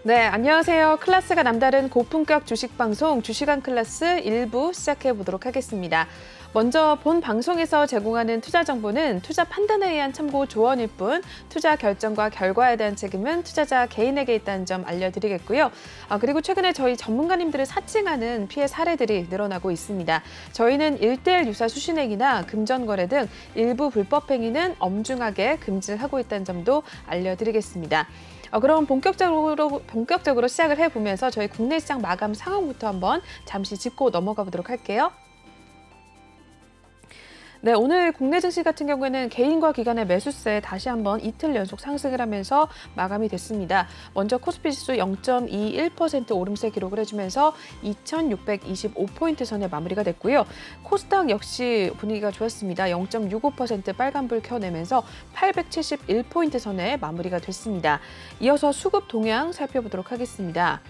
네, 안녕하세요. 클래스가 남다른 고품격 주식 방송 주식왕 클래스 1부 시작해 보도록 하겠습니다. 먼저 본 방송에서 제공하는 투자 정보는 투자 판단에 의한 참고 조언일 뿐 투자 결정과 결과에 대한 책임은 투자자 개인에게 있다는 점 알려드리겠고요. 그리고 최근에 저희 전문가님들을 사칭하는 피해 사례들이 늘어나고 있습니다. 저희는 1:1 유사 수신행위나 금전거래 등 일부 불법 행위는 엄중하게 금지를 하고 있다는 점도 알려드리겠습니다. 그럼 본격적으로 시작을 해보면서 저희 국내 시장 마감 상황부터 한번 잠시 짚고 넘어가 보도록 할게요. 네, 오늘 국내 증시 같은 경우에는 개인과 기관의 매수세에 다시 한번 이틀 연속 상승을 하면서 마감이 됐습니다. 먼저 코스피 지수 0.21% 오름세 기록을 해주면서 2,625포인트 선에 마무리가 됐고요. 코스닥 역시 분위기가 좋았습니다. 0.65% 빨간불 켜내면서 871포인트 선에 마무리가 됐습니다. 이어서 수급 동향 살펴보도록 하겠습니다.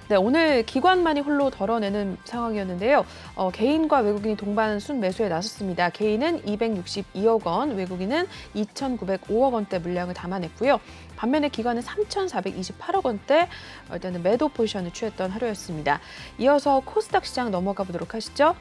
네, 오늘 기관만이 홀로 덜어내는 상황이었는데요. 개인과 외국인이 동반 순매수에 나섰습니다. 개인은 262억 원, 외국인은 2,905억 원대 물량을 담아냈고요. 반면에 기관은 3,428억 원대 일단은 매도 포지션을 취했던 하루였습니다. 이어서 코스닥 시장 넘어가 보도록 하시죠.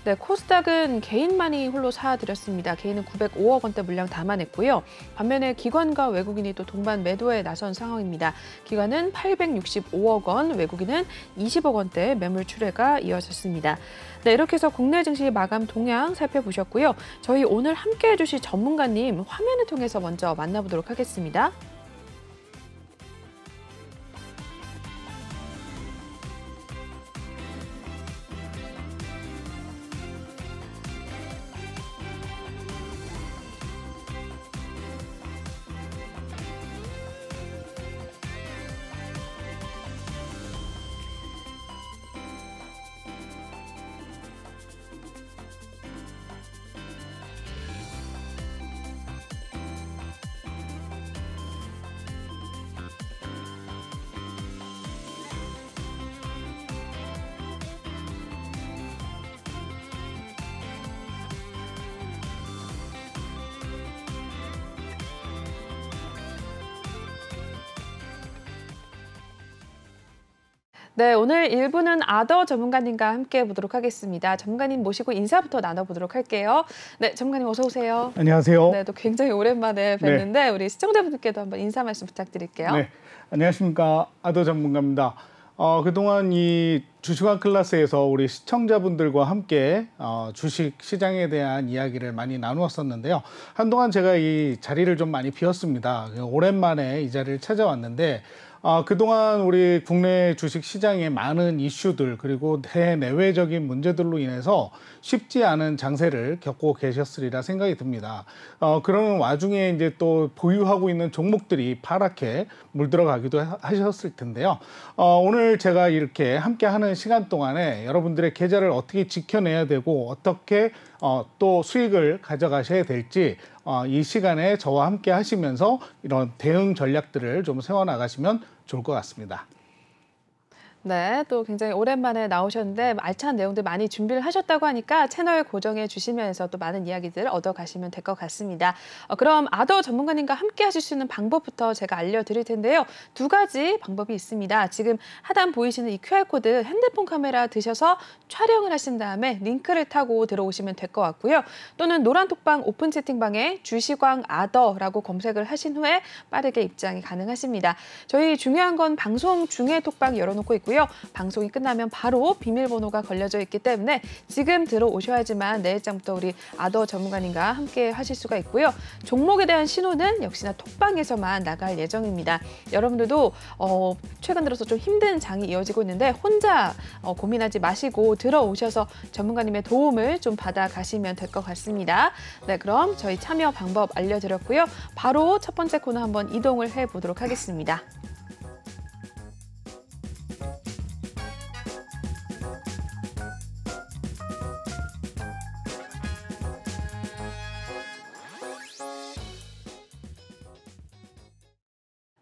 네, 코스닥은 개인만이 홀로 사들였습니다. 개인은 905억 원대 물량 담아냈고요. 반면에 기관과 외국인이 또 동반 매도에 나선 상황입니다. 기관은 865억 원, 외국인은 20억 원대 매물 출회가 이어졌습니다. 네, 이렇게 해서 국내 증시 마감 동향 살펴보셨고요. 저희 오늘 함께해 주실 전문가님 화면을 통해서 먼저 만나보도록 하겠습니다. 네, 오늘 1부는 아더 전문가님과 함께 해보도록 하겠습니다. 전문가님 모시고 인사부터 나눠보도록 할게요. 네, 전문가님 어서 오세요. 안녕하세요. 네, 또 굉장히 오랜만에 뵀는데 네. 우리 시청자분들께도 한번 인사 말씀 부탁드릴게요. 네, 안녕하십니까. 아더 전문가입니다. 그동안 이 주식왕 클래스에서 우리 시청자분들과 함께 주식 시장에 대한 이야기를 많이 나누었었는데요. 한동안 제가 이 자리를 좀 많이 비웠습니다. 오랜만에 이 자리를 찾아왔는데 그동안 우리 국내 주식 시장의 많은 이슈들 그리고 대내외적인 문제들로 인해서 쉽지 않은 장세를 겪고 계셨으리라 생각이 듭니다. 그러는 와중에 이제 또 보유하고 있는 종목들이 파랗게 물들어가기도 하셨을 텐데요. 오늘 제가 이렇게 함께하는 시간 동안에 여러분들의 계좌를 어떻게 지켜내야 되고 어떻게 또 수익을 가져가셔야 될지 이 시간에 저와 함께 하시면서 이런 대응 전략들을 좀 세워나가시면 좋을 것 같습니다. 네, 또 굉장히 오랜만에 나오셨는데 알찬 내용들 많이 준비를 하셨다고 하니까 채널 고정해 주시면서 또 많은 이야기들 얻어가시면 될 것 같습니다. 그럼 아더 전문가님과 함께 하실 수 있는 방법부터 제가 알려드릴 텐데요. 두 가지 방법이 있습니다. 지금 하단 보이시는 이 QR코드 핸드폰 카메라 드셔서 촬영을 하신 다음에 링크를 타고 들어오시면 될 것 같고요. 또는 노란 톡방 오픈 채팅방에 주식왕 아더라고 검색을 하신 후에 빠르게 입장이 가능하십니다. 저희 중요한 건 방송 중에 톡방 열어놓고 있고요. 방송이 끝나면 바로 비밀번호가 걸려져 있기 때문에 지금 들어오셔야지만 내일장부터 우리 아더 전문가님과 함께 하실 수가 있고요. 종목에 대한 신호는 역시나 톡방에서만 나갈 예정입니다. 여러분들도 최근 들어서 좀 힘든 장이 이어지고 있는데 혼자 고민하지 마시고 들어오셔서 전문가님의 도움을 좀 받아가시면 될 것 같습니다. 네, 그럼 저희 참여 방법 알려드렸고요. 바로 첫 번째 코너 한번 이동을 해보도록 하겠습니다.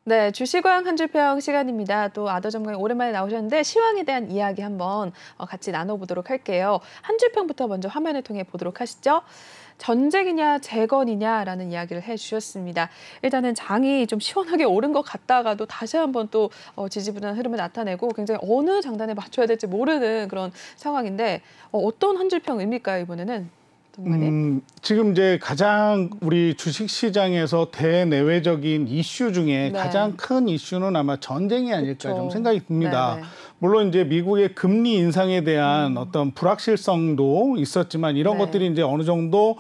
네, 주식왕 한 줄평 시간입니다. 또 아더 전문가님 오랜만에 나오셨는데 시황에 대한 이야기 한번 같이 나눠보도록 할게요. 한 줄평부터 먼저 화면을 통해 보도록 하시죠. 전쟁이냐 재건이냐라는 이야기를 해주셨습니다. 일단은 장이 좀 시원하게 오른 것 같다가도 다시 한번 또 지지부진한 흐름을 나타내고 굉장히 어느 장단에 맞춰야 될지 모르는 그런 상황인데 어떤 한 줄평입니까 이번에는? 지금 이제 가장 우리 주식시장에서 대내외적인 이슈 중에 네. 가장 큰 이슈는 아마 전쟁이 아닐까 그렇죠. 좀 생각이 듭니다. 네네. 물론 이제 미국의 금리 인상에 대한 어떤 불확실성도 있었지만 이런 네. 것들이 이제 어느 정도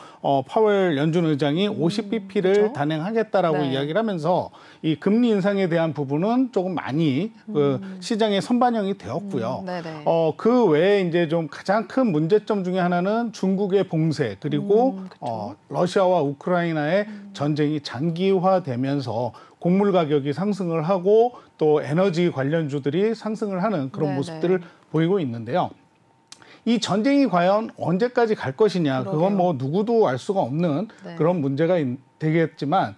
파월 연준 의장이 50bp를 그렇죠. 단행하겠다라고 네. 이야기를 하면서 이 금리 인상에 대한 부분은 조금 많이 그 시장에 선반영이 되었고요. 네네. 그 외에 이제 좀 가장 큰 문제점 중에 하나는 중국의 봉쇄 그리고 그렇죠. 러시아와 우크라이나의 전쟁이 장기화되면서 곡물 가격이 상승을 하고 또 에너지 관련주들이 상승을 하는 그런 네네. 모습들을 보이고 있는데요. 이 전쟁이 과연 언제까지 갈 것이냐, 그러게요. 그건 뭐 누구도 알 수가 없는 네. 그런 문제가 되겠지만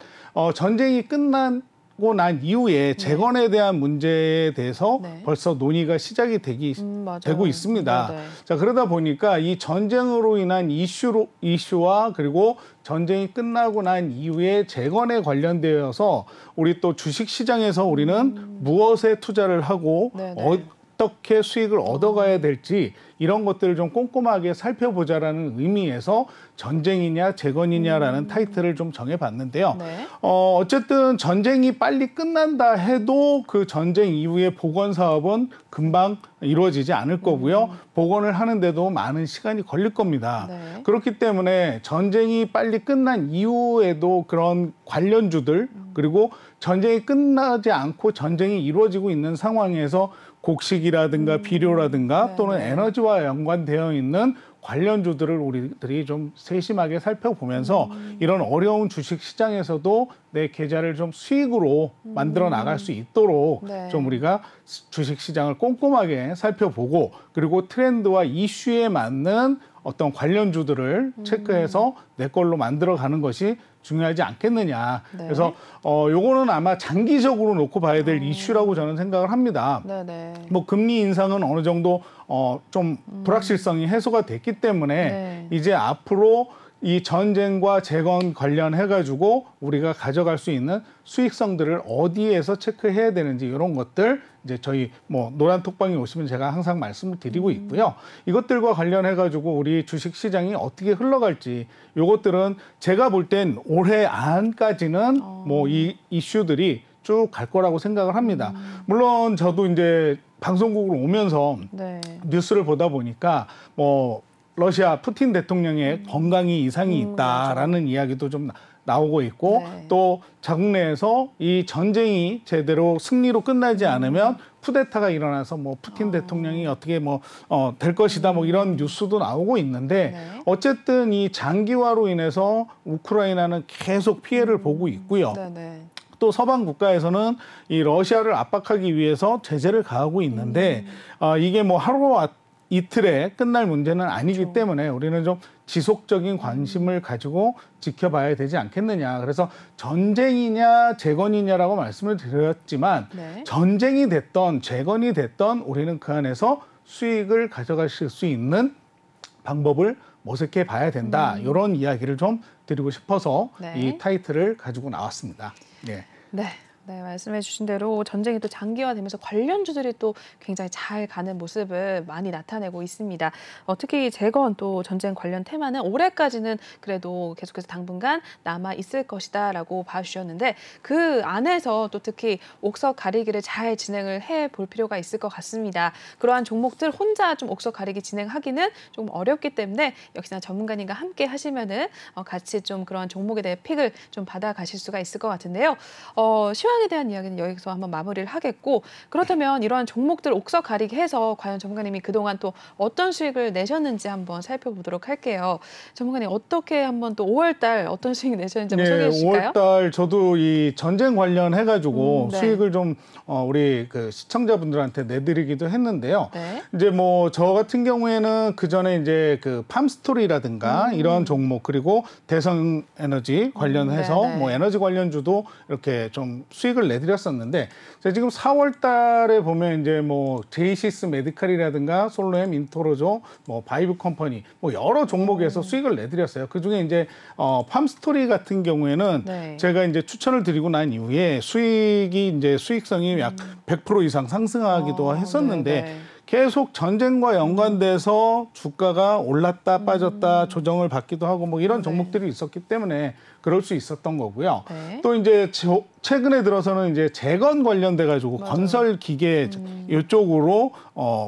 전쟁이 끝나고 난 이후에 재건에 대한 문제에 대해서 네. 벌써 논의가 시작이 맞아요. 되고 있습니다. 네네. 자, 그러다 보니까 이 전쟁으로 인한 이슈와 그리고 전쟁이 끝나고 난 이후에 재건에 관련되어서 우리 또 주식 시장에서 우리는 무엇에 투자를 하고 네네. 어떻게 수익을 얻어가야 될지 이런 것들을 좀 꼼꼼하게 살펴보자라는 의미에서 전쟁이냐 재건이냐라는 타이틀을 좀 정해봤는데요. 네. 어쨌든 전쟁이 빨리 끝난다 해도 그 전쟁 이후의 복원 사업은 금방 이루어지지 않을 거고요. 복원을 하는데도 많은 시간이 걸릴 겁니다. 네. 그렇기 때문에 전쟁이 빨리 끝난 이후에도 그런 관련주들 그리고 전쟁이 끝나지 않고 전쟁이 이루어지고 있는 상황에서 곡식이라든가 비료라든가 또는 네네. 에너지와 연관되어 있는 관련주들을 우리들이 좀 세심하게 살펴보면서 이런 어려운 주식 시장에서도 내 계좌를 좀 수익으로 만들어 나갈 수 있도록 네. 좀 우리가 주식 시장을 꼼꼼하게 살펴보고 그리고 트렌드와 이슈에 맞는 어떤 관련주들을 체크해서 내 걸로 만들어 가는 것이 중요하지 않겠느냐. 네. 그래서 요거는 아마 장기적으로 놓고 봐야 될 이슈라고 저는 생각을 합니다. 네네. 뭐 금리 인상은 어느 정도 좀 불확실성이 해소가 됐기 때문에 네. 이제 앞으로 이 전쟁과 재건 관련해 가지고 우리가 가져갈 수 있는 수익성들을 어디에서 체크해야 되는지 이런 것들 이제 저희 뭐 노란 톡방에 오시면 제가 항상 말씀을 드리고 있고요. 이것들과 관련해 가지고 우리 주식 시장이 어떻게 흘러갈지 요것들은 제가 볼 땐 올해 안까지는 뭐 이 이슈들이 쭉 갈 거라고 생각을 합니다. 물론 저도 이제 방송국으로 오면서 네. 뉴스를 보다 보니까 뭐 러시아 푸틴 대통령의 건강이 이상이 있다라는 이야기도 좀 나오고 있고 네. 또 자국 내에서 이 전쟁이 제대로 승리로 끝나지 않으면 쿠데타가 일어나서 뭐 푸틴 대통령이 어떻게 뭐 될 것이다 뭐 이런 뉴스도 나오고 있는데 네. 어쨌든 이 장기화로 인해서 우크라이나는 계속 피해를 보고 있고요. 네네. 또 서방 국가에서는 이 러시아를 압박하기 위해서 제재를 가하고 있는데 이게 뭐 하루 이틀에 끝날 문제는 아니기 때문에 우리는 좀 지속적인 관심을 가지고 지켜봐야 되지 않겠느냐. 그래서 전쟁이냐 재건이냐라고 말씀을 드렸지만 네. 전쟁이 됐던 재건이 됐던 우리는 그 안에서 수익을 가져가실 수 있는 방법을 모색해 봐야 된다. 이런 이야기를 좀 드리고 싶어서 네. 이 타이틀을 가지고 나왔습니다. 네. 네. 네, 말씀해 주신 대로 전쟁이 또 장기화되면서 관련주들이 또 굉장히 잘 가는 모습을 많이 나타내고 있습니다. 특히 재건 또 전쟁 관련 테마는 올해까지는 그래도 계속해서 당분간 남아 있을 것이다라고 봐주셨는데 그 안에서 또 특히 옥석 가리기를 잘 진행을 해볼 필요가 있을 것 같습니다. 그러한 종목들 혼자 좀 옥석 가리기 진행하기는 좀 어렵기 때문에 역시나 전문가님과 함께 하시면은 같이 좀 그런 종목에 대해 픽을 좀 받아가실 수가 있을 것 같은데요. 시황에 대한 이야기는 여기서 한번 마무리를 하겠고 그렇다면 이러한 종목들 옥석 가리기 해서 과연 전문가님이 그동안 또 어떤 수익을 내셨는지 한번 살펴보도록 할게요. 전문가님 어떻게 한번 또 5월달 어떤 수익 내셨는지 한번 소개해 주실까요? 5월달 저도 이 전쟁 관련해가지고 네. 수익을 좀 우리 그 시청자분들한테 내드리기도 했는데요. 네. 이제 뭐 저 같은 경우에는 그 전에 이제 그 팜스토리라든가 이런 종목 그리고 대성 에너지 관련해서 네, 네. 뭐 에너지 관련주도 이렇게 좀 수익 수익을 내드렸었는데 자, 지금 4월 달에 보면 이제 뭐 제이시스 메디칼이라든가 솔로엠, 인토로조, 뭐 바이브 컴퍼니 뭐 여러 종목에서 수익을 내드렸어요. 그 중에 이제 팜스토리 같은 경우에는 네. 제가 이제 추천을 드리고 난 이후에 수익성이 약 100% 이상 상승하기도 했었는데 네네. 계속 전쟁과 연관돼서 주가가 올랐다 빠졌다 조정을 받기도 하고 뭐 이런 종목들이 있었기 때문에 그럴 수 있었던 거고요. 네. 또 이제 최근에 들어서는 이제 재건 관련돼 가지고 맞아요. 건설 기계 이쪽으로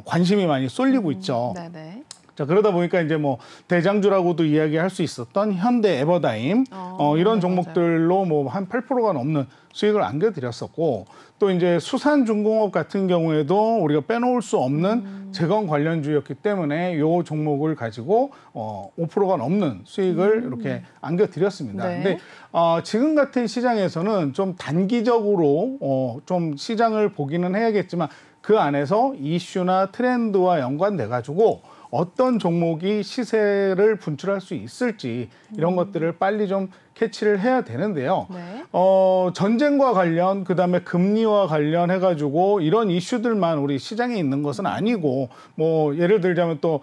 관심이 많이 쏠리고 있죠. 네네. 자, 그러다 보니까 이제 뭐 대장주라고도 이야기할 수 있었던 현대 에버다임 이런 네, 종목들로 뭐 한 8%가 넘는 수익을 안겨드렸었고 또 이제 수산중공업 같은 경우에도 우리가 빼놓을 수 없는 재건 관련주였기 때문에 요 종목을 가지고 5%가 넘는 수익을 이렇게 안겨드렸습니다. 네. 근데 지금 같은 시장에서는 좀 단기적으로 좀 시장을 보기는 해야겠지만 그 안에서 이슈나 트렌드와 연관돼 가지고 어떤 종목이 시세를 분출할 수 있을지 이런 것들을 빨리 좀 캐치를 해야 되는데요. 네. 전쟁과 관련 그다음에 금리와 관련해 가지고 이런 이슈들만 우리 시장에 있는 것은 아니고 뭐 예를 들자면 또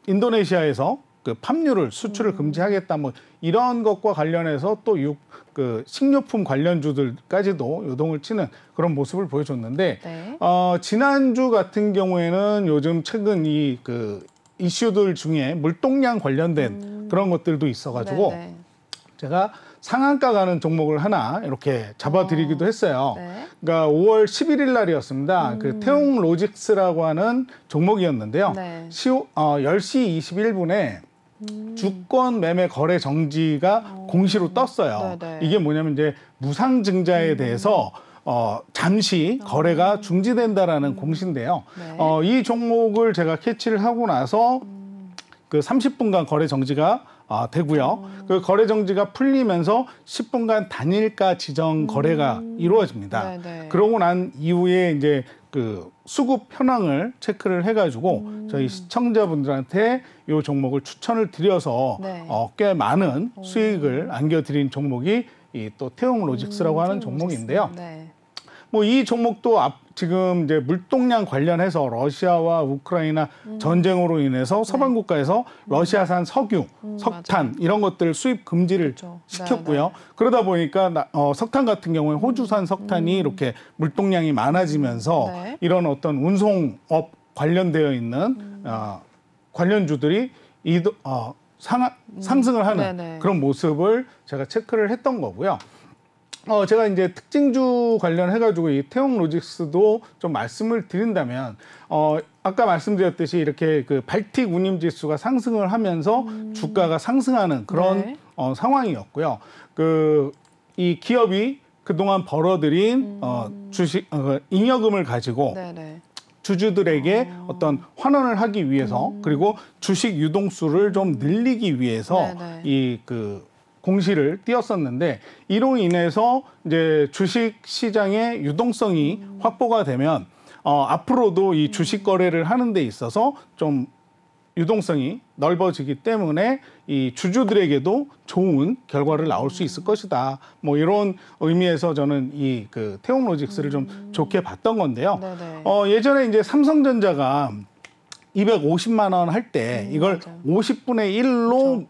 인도네시아에서 그 팜유를 수출을 금지하겠다 뭐 이런 것과 관련해서 또 식료품 관련주들까지도 요동을 치는 그런 모습을 보여줬는데 네. 지난주 같은 경우에는 요즘 최근 이슈들 중에 물동량 관련된 그런 것들도 있어가지고 네네. 제가 상한가 가는 종목을 하나 이렇게 잡아드리기도 했어요. 네. 그러니까 5월 11일 날이었습니다. 그 태용 로직스라고 하는 종목이었는데요. 네. 10시 21분에 주권 매매 거래 정지가 공시로 떴어요. 네네. 이게 뭐냐면 이제 무상증자에 대해서 잠시 거래가 중지된다라는 공시인데요. 네. 이 종목을 제가 캐치를 하고 나서 그 30분간 거래 정지가 되고요. 그 거래 정지가 풀리면서 10분간 단일가 지정 거래가 이루어집니다. 네네. 그러고 난 이후에 이제 그 수급 현황을 체크를 해가지고 저희 시청자분들한테 이 종목을 추천을 드려서 네. 꽤 많은 수익을 안겨드린 종목이 이 또 태용 로직스라고 하는 종목인데요. 네. 뭐 이 종목도 지금 이제 물동량 관련해서 러시아와 우크라이나 전쟁으로 인해서 서방 국가에서 러시아산 석유, 석탄 맞아요. 이런 것들 수입 금지를 그렇죠. 시켰고요. 네, 그러다 보니까 석탄 같은 경우에 호주산 석탄이 이렇게 물동량이 많아지면서 네. 이런 어떤 운송업 관련되어 있는 관련주들이 상승을 하는 네네. 그런 모습을 제가 체크를 했던 거고요. 제가 이제 특징주 관련해가지고 이 태용 로직스도 좀 말씀을 드린다면, 아까 말씀드렸듯이 이렇게 그 발틱 운임 지수가 상승을 하면서 주가가 상승하는 그런 네. 상황이었고요. 이 기업이 그동안 벌어들인 잉여금을 가지고 네네. 주주들에게 어떤 환원을 하기 위해서 그리고 주식 유동수를 좀 늘리기 위해서 네네. 공시를 띄었었는데 이로 인해서 이제 주식 시장의 유동성이 확보가 되면 앞으로도 이 주식 거래를 하는 데 있어서 좀 유동성이 넓어지기 때문에 이 주주들에게도 좋은 결과를 나올 수 있을 것이다. 뭐 이런 의미에서 저는 이 태용 로직스를 좀 좋게 봤던 건데요. 네네. 예전에 이제 삼성전자가 250만 원 할 때 이걸 맞아요. 50분의 1로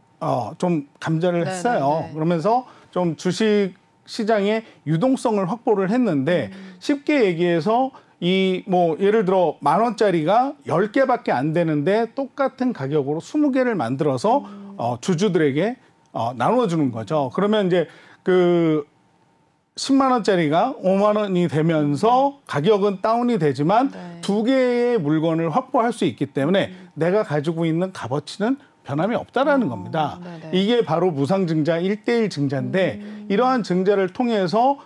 좀 감자를 했어요. 네네네. 그러면서 좀 주식 시장의 유동성을 확보를 했는데 쉽게 얘기해서 예를 들어 10,000원짜리가 10개밖에 안 되는데 똑같은 가격으로 20개를 만들어서 주주들에게 나눠주는 거죠. 그러면 이제 10만 원짜리가 5만 원이 되면서 가격은 다운이 되지만 네. 2개의 물건을 확보할 수 있기 때문에 내가 가지고 있는 값어치는 변함이 없다라는 겁니다. 네네. 이게 바로 무상증자 1:1 증자인데 이러한 증자를 통해서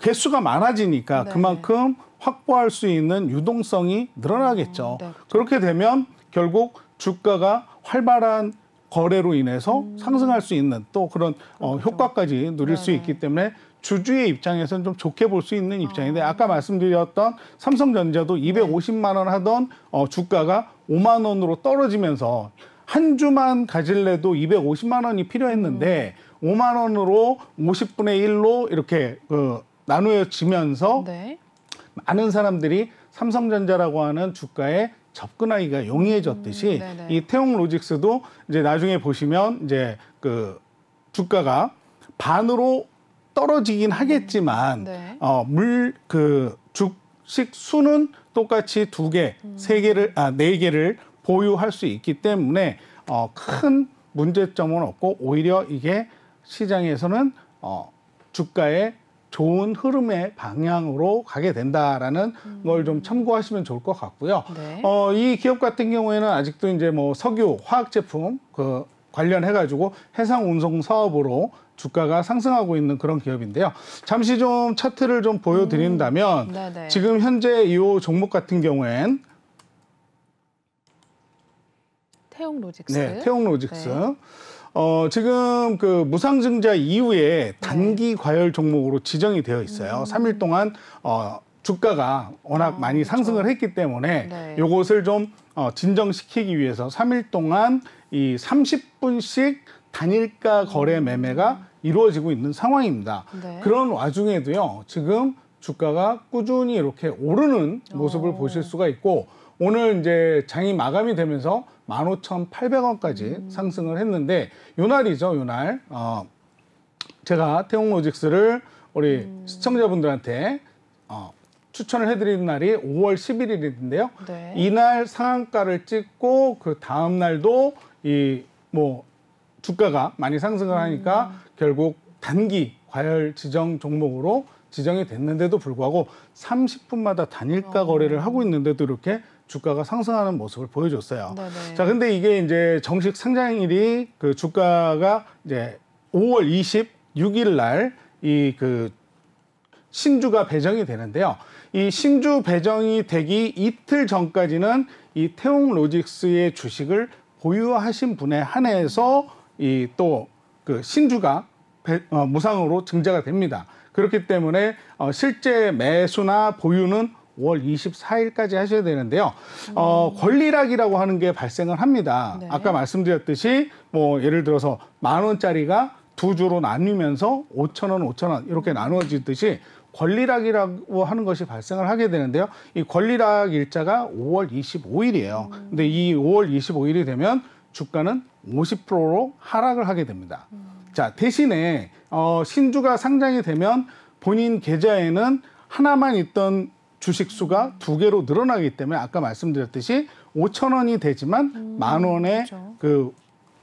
개수가 많아지니까 네네. 그만큼 확보할 수 있는 유동성이 늘어나겠죠. 네, 그렇게 되면 결국 주가가 활발한 거래로 인해서 상승할 수 있는 또 그런 효과까지 누릴 수 네네. 있기 때문에 주주의 입장에서는 좀 좋게 볼 수 있는 입장인데 아까 말씀드렸던 삼성전자도 250만 원 하던 주가가 5만 원으로 떨어지면서 한 주만 가질래도 250만 원이 필요했는데 5만 원으로 50분의 1로 이렇게 나누어지면서 네. 많은 사람들이 삼성전자라고 하는 주가에 접근하기가 용이해졌듯이 네네. 이 태용로직스도 이제 나중에 보시면 이제 그 주가가 반으로 떨어지긴 하겠지만 네. 그 주식 수는 똑같이 2개, 3개를 네 개를 보유할 수 있기 때문에 큰 문제점은 없고 오히려 이게 시장에서는 주가의 좋은 흐름의 방향으로 가게 된다라는 걸 좀 참고하시면 좋을 것 같고요. 네. 이 기업 같은 경우에는 아직도 이제 뭐 석유, 화학 제품 그 관련해가지고 해상 운송 사업으로 주가가 상승하고 있는 그런 기업인데요. 잠시 좀 차트를 좀 보여드린다면 네네. 지금 현재 이 종목 같은 경우엔 태용로직스. 네, 태용로직스. 네. 지금 그 무상증자 이후에 단기 과열 종목으로 지정이 되어 있어요. 3일 동안 주가가 워낙 많이 상승을 했기 때문에 네. 요것을 좀 진정시키기 위해서 3일 동안 이 30분씩 단일가 거래 매매가 이루어지고 있는 상황입니다. 네. 그런 와중에도요, 지금 주가가 꾸준히 이렇게 오르는 모습을 보실 수가 있고, 오늘 이제 장이 마감이 되면서 15,800원까지 상승을 했는데, 요 날이죠, 요 날. 제가 태용로직스를 우리 시청자분들한테 추천을 해드리는 날이 5월 11일인데요. 네. 이날 상한가를 찍고 그 다음 날도 이 뭐 주가가 많이 상승을 하니까 결국 단기 과열 지정 종목으로 지정이 됐는데도 불구하고 30분마다 단일가 거래를 하고 있는데도 이렇게 주가가 상승하는 모습을 보여줬어요. 네네. 자, 근데 이게 이제 정식 상장일이 그 주가가 이제 5월 26일 날 이 그 신주가 배정이 되는데요. 이 신주 배정이 되기 이틀 전까지는 이 태용로직스의 주식을 보유하신 분에 한해서 이 또 그 신주가 무상으로 증자가 됩니다. 그렇기 때문에 실제 매수나 보유는 5월 24일까지 하셔야 되는데요. 권리락이라고 하는 게 발생을 합니다. 네. 아까 말씀드렸듯이 뭐 예를 들어서 10,000원짜리가 두 주로 나뉘면서 5,000원, 5,000원 이렇게 나누어지듯이 권리락이라고 하는 것이 발생을 하게 되는데요. 이 권리락 일자가 5월 25일이에요. 근데 이 5월 25일이 되면 주가는 50%로 하락을 하게 됩니다. 자, 대신에 신주가 상장이 되면 본인 계좌에는 하나만 있던 주식 수가 2개로 늘어나기 때문에 아까 말씀드렸듯이 5,000원이 되지만 10,000원의 그렇죠. 그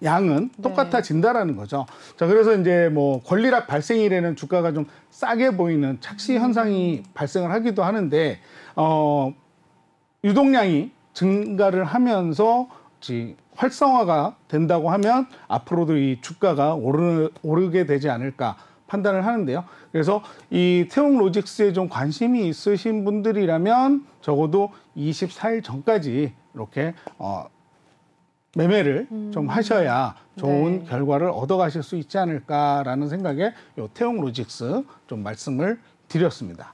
양은 네. 똑같아진다라는 거죠. 자, 그래서 이제 뭐 권리락 발생일에는 주가가 좀 싸게 보이는 착시 현상이 발생을 하기도 하는데 유동량이 증가를 하면서 활성화가 된다고 하면 앞으로도 이 주가가 오르게 되지 않을까 판단을 하는데요. 그래서 이 태용로직스에 좀 관심이 있으신 분들이라면 적어도 24일 전까지 이렇게 매매를 좀 하셔야 좋은 네. 결과를 얻어가실 수 있지 않을까라는 생각에 요 태용로직스 좀 말씀을 드렸습니다.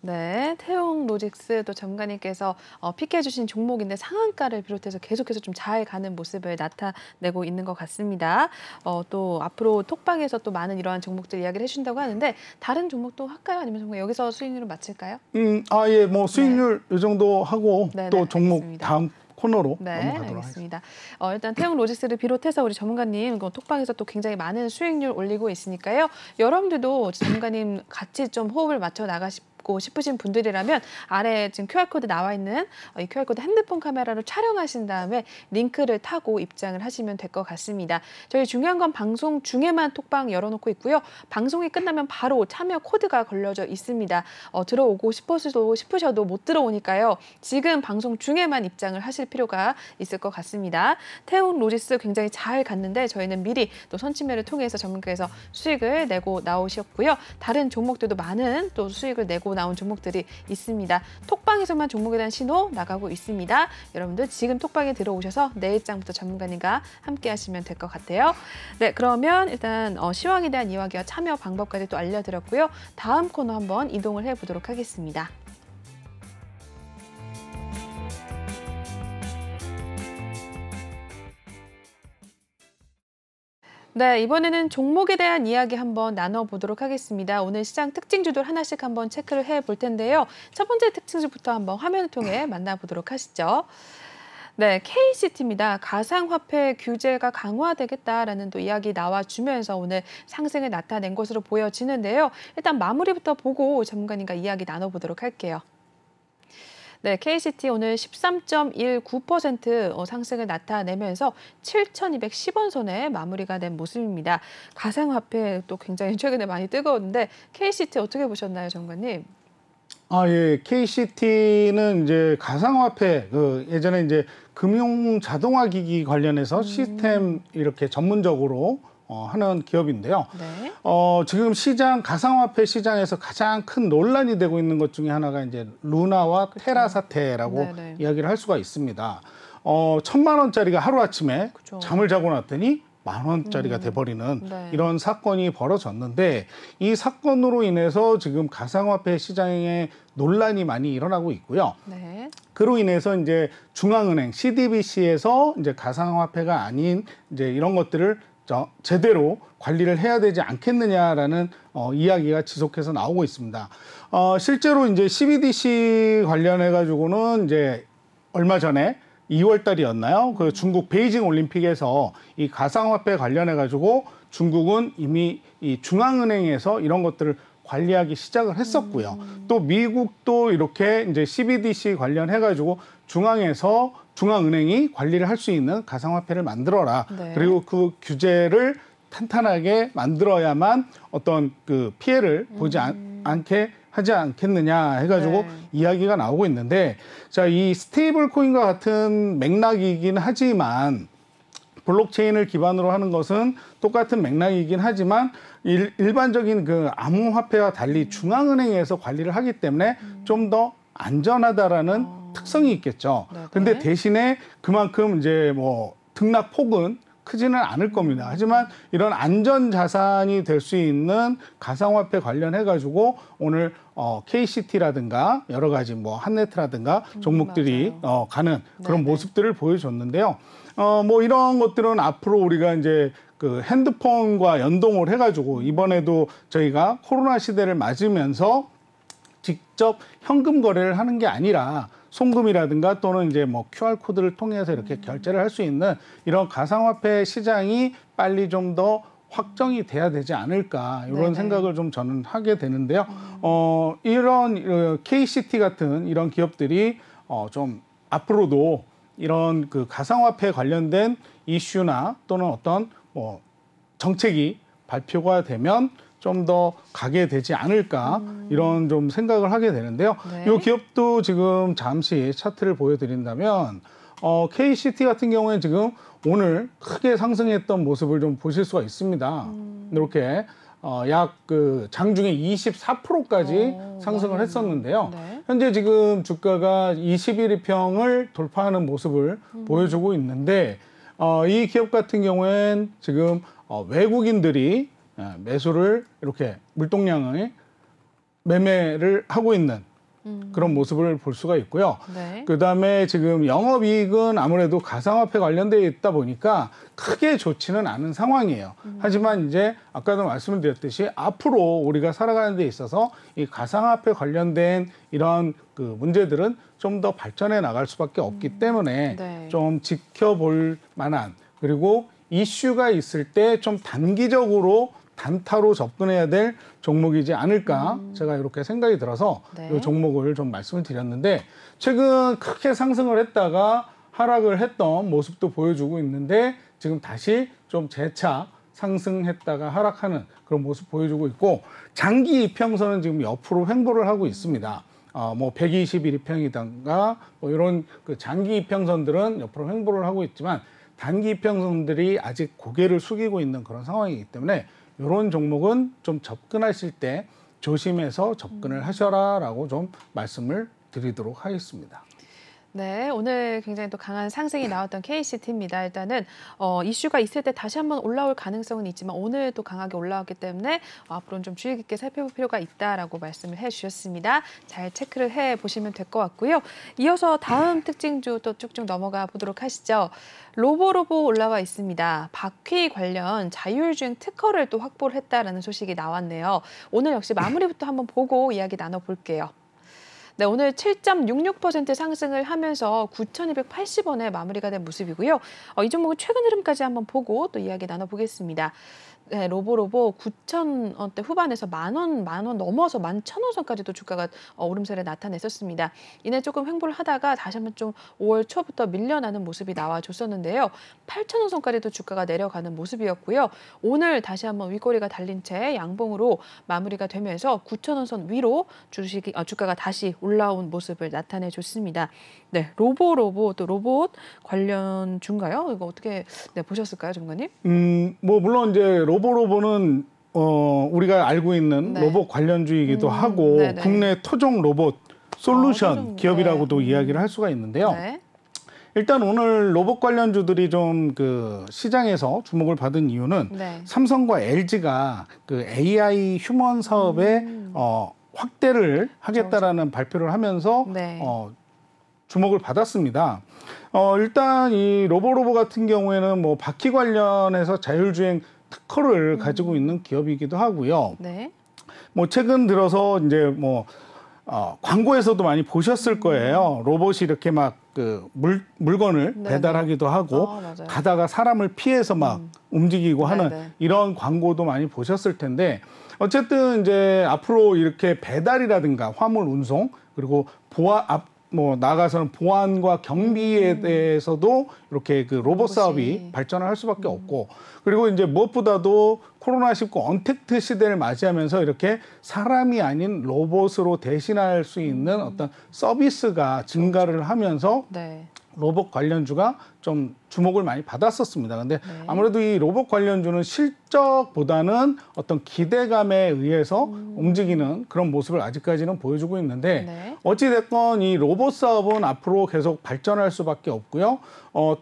네, 태용로직스 또 전문가님께서 픽해 주신 종목인데 상한가를 비롯해서 계속해서 좀 잘 가는 모습을 나타내고 있는 것 같습니다. 또 앞으로 톡방에서 또 많은 이러한 종목들 이야기를 해주신다고 하는데 다른 종목도 할까요? 아니면 정말 여기서 수익률을 맞출까요? 예, 뭐 수익률 이 정도 하고 네, 또 네, 종목 알겠습니다. 다음 코너로 네, 넘어가도록 하겠습니다. 알겠습니다. 일단 태용로직스를 비롯해서 우리 전문가님 톡방에서 또 굉장히 많은 수익률 올리고 있으니까요. 여러분들도 전문가님 같이 좀 호흡을 맞춰 나가시고 싶으신 분들이라면 아래 지금 QR코드 나와 있는 이 QR코드 핸드폰 카메라로 촬영하신 다음에 링크를 타고 입장을 하시면 될 것 같습니다. 저희 중요한 건 방송 중에만 톡방 열어놓고 있고요. 방송이 끝나면 바로 참여 코드가 걸려져 있습니다. 들어오고 싶으셔도 못 들어오니까요. 지금 방송 중에만 입장을 하실 필요가 있을 것 같습니다. 태용로직스 굉장히 잘 갔는데 저희는 미리 또 선침매를 통해서 전문가에서 수익을 내고 나오셨고요. 다른 종목들도 많은 또 수익을 내고 나온 종목들이 있습니다. 톡방에서만 종목에 대한 신호 나가고 있습니다. 여러분들 지금 톡방에 들어오셔서 내일장부터 전문가님과 함께 하시면 될 것 같아요. 네, 그러면 일단 시황에 대한 이야기와 참여 방법까지 또 알려드렸고요. 다음 코너 한번 이동을 해보도록 하겠습니다. 네, 이번에는 종목에 대한 이야기 한번 나눠보도록 하겠습니다. 오늘 시장 특징주들 하나씩 한번 체크를 해볼 텐데요. 첫 번째 특징주부터 한번 화면을 통해 만나보도록 하시죠. 네, KCT입니다. 가상화폐 규제가 강화되겠다라는 또 이야기 나와주면서 오늘 상승을 나타낸 것으로 보여지는데요. 일단 마무리부터 보고 전문가님과 이야기 나눠보도록 할게요. 네, KCT 오늘 13.19% 상승을 나타내면서 7,210원 선에 마무리가 된 모습입니다. 가상화폐 또 굉장히 최근에 많이 뜨거웠는데 KCT 어떻게 보셨나요, 전문가님? 예. KCT는 이제 가상화폐, 예전에 이제 금융 자동화 기기 관련해서 시스템 이렇게 전문적으로 하는 기업인데요. 네. 지금 가상화폐 시장에서 가장 큰 논란이 되고 있는 것 중에 하나가 이제 루나와 테라 사태라고 네네. 이야기를 할 수가 있습니다. 1,000만 원짜리가 하루아침에 그쵸. 잠을 자고 났더니 10,000원짜리가 돼버리는 네. 이런 사건이 벌어졌는데, 이 사건으로 인해서 지금 가상화폐 시장에 논란이 많이 일어나고 있고요. 네. 그로 인해서 이제 중앙은행 CDBC에서 이제 가상화폐가 아닌 이제 이런 것들을 제대로 관리를 해야 되지 않겠느냐라는 이야기가 지속해서 나오고 있습니다. 실제로 이제 CBDC 관련해 가지고는 이제 얼마 전에 2월 달이었나요? 그 중국 베이징 올림픽에서 이 가상화폐 관련해 가지고 중국은 이미 이 중앙은행에서 이런 것들을 관리하기 시작을 했었고요. 또 미국도 이렇게 이제 CBDC 관련해 가지고 중앙은행이 관리를 할 수 있는 가상화폐를 만들어라. 네. 그리고 그 규제를 탄탄하게 만들어야만 어떤 그 피해를 보지 않게 하지 않겠느냐 해가지고 네. 이야기가 나오고 있는데, 자, 이 스테이블 코인과 같은 맥락이긴 하지만, 블록체인을 기반으로 하는 것은 똑같은 맥락이긴 하지만 일반적인 그 암호화폐와 달리 중앙은행에서 관리를 하기 때문에 좀 더 안전하다라는 특성이 있겠죠. 네네. 근데 대신에 그만큼 이제 뭐 등락 폭은 크지는 않을 겁니다. 하지만 이런 안전 자산이 될 수 있는 가상화폐 관련해 가지고 오늘 KCT라든가 여러 가지 뭐 한네트라든가 종목들이 가는 그런 네네. 모습들을 보여줬는데요. 뭐 이런 것들은 앞으로 우리가 이제 그 핸드폰과 연동을 해 가지고 이번에도 저희가 코로나 시대를 맞으면서 직접 현금 거래를 하는 게 아니라 송금이라든가 또는 이제 뭐 QR코드를 통해서 이렇게 결제를 할 수 있는 이런 가상화폐 시장이 빨리 좀 더 확정이 돼야 되지 않을까, 이런 네네. 생각을 좀 저는 하게 되는데요. 이런 KCT 같은 이런 기업들이 좀 앞으로도 이런 그 가상화폐 관련된 이슈나 또는 어떤 뭐 정책이 발표가 되면 좀 더 가게 되지 않을까, 이런 좀 생각을 하게 되는데요. 네. 이 기업도 지금 잠시 차트를 보여드린다면 KCT 같은 경우에 지금 오늘 크게 상승했던 모습을 좀 보실 수가 있습니다. 이렇게 약 그 장중에 24%까지 상승을 많이 했었는데요. 네. 현재 지금 주가가 21일평을 돌파하는 모습을 보여주고 있는데, 이 기업 같은 경우엔 지금 외국인들이 매수를 이렇게 물동량의 매매를 하고 있는 그런 모습을 볼 수가 있고요. 네. 그다음에 지금 영업이익은 아무래도 가상화폐 관련되어 있다 보니까 크게 좋지는 않은 상황이에요. 하지만 이제 아까도 말씀을 드렸듯이 앞으로 우리가 살아가는 데 있어서 이 가상화폐 관련된 이런 그 문제들은 좀 더 발전해 나갈 수밖에 없기 때문에 네. 좀 지켜볼 만한, 그리고 이슈가 있을 때 좀 단기적으로 단타로 접근해야 될 종목이지 않을까, 제가 이렇게 생각이 들어서 네. 이 종목을 좀 말씀을 드렸는데, 최근 크게 상승을 했다가 하락을 했던 모습도 보여주고 있는데 지금 다시 좀 재차 상승했다가 하락하는 그런 모습 보여주고 있고, 장기 이평선은 지금 옆으로 횡보를 하고 있습니다. 뭐 121이평이던가 뭐 이런 그 장기 이평선들은 옆으로 횡보를 하고 있지만 단기 이평선들이 아직 고개를 숙이고 있는 그런 상황이기 때문에 이런 종목은 좀 접근하실 때 조심해서 접근을 하셔라라고 좀 말씀을 드리도록 하겠습니다. 네, 오늘 굉장히 또 강한 상승이 나왔던 KCT입니다. 일단은 이슈가 있을 때 다시 한번 올라올 가능성은 있지만 오늘 또 강하게 올라왔기 때문에 앞으로는 좀 주의 깊게 살펴볼 필요가 있다라고 말씀을 해주셨습니다. 잘 체크를 해보시면 될 것 같고요. 이어서 다음 특징주 또 쭉쭉 넘어가 보도록 하시죠. 로보로보 올라와 있습니다. 바퀴 관련 자율주행 특허를 또 확보를 했다라는 소식이 나왔네요. 오늘 역시 마무리부터 한번 보고 이야기 나눠볼게요. 네, 오늘 7.66% 상승을 하면서 9,280원에 마무리가 된 모습이고요. 이 종목은 최근 흐름까지 한번 보고 또 이야기 나눠보겠습니다. 네, 로보로보 9,000원대 후반에서 만 원 넘어서 11,000원 선까지도 주가가 오름세를 나타냈었습니다. 이내 조금 횡보를 하다가 다시 한번 좀 5월 초부터 밀려나는 모습이 나와줬었는데요. 8,000원 선까지도 주가가 내려가는 모습이었고요. 오늘 다시 한번 윗꼬리가 달린 채 양봉으로 마무리가 되면서 9,000원 선 위로 주가가 다시 올라온 모습을 나타내줬습니다. 네, 로보로보 또 로봇 관련주인가요? 이거 어떻게 보셨을까요, 전문가님? 뭐 물론 이제 로보로보는 우리가 알고 있는 네. 로봇 관련주이기도 하고 네네. 국내 토종 로봇 솔루션 토종, 기업이라고도 네. 이야기를 할 수가 있는데요. 네. 일단 오늘 로봇 관련주들이 좀 그 시장에서 주목을 받은 이유는 네. 삼성과 LG가 그 AI 휴먼 사업에 확대를 하겠다라는 발표를 하면서 네. 주목을 받았습니다. 일단 이 로보로보 같은 경우에는 뭐 바퀴 관련해서 자율주행 특허를 가지고 있는 기업이기도 하고요. 네. 뭐 최근 들어서 이제 뭐 광고에서도 많이 보셨을 거예요. 로봇이 이렇게 막 그 물건을 네네. 배달하기도 하고 맞아요. 가다가 사람을 피해서 막 움직이고 하는 네네. 이런 광고도 많이 보셨을 텐데 어쨌든 이제 앞으로 이렇게 배달이라든가 화물 운송 그리고 나아가서는 보안과 경비에 대해서도 이렇게 그 로봇 사업이 발전을 할 수밖에 없고 그리고 이제 무엇보다도 코로나19 언택트 시대를 맞이하면서 이렇게 사람이 아닌 로봇으로 대신할 수 있는 어떤 서비스가 증가를 하면서 네. 로봇 관련주가 좀 주목을 많이 받았었습니다. 근데 네. 아무래도 이 로봇 관련주는 실적보다는 어떤 기대감에 의해서 움직이는 그런 모습을 아직까지는 보여주고 있는데 네. 어찌됐건 이 로봇 사업은 앞으로 계속 발전할 수밖에 없고요.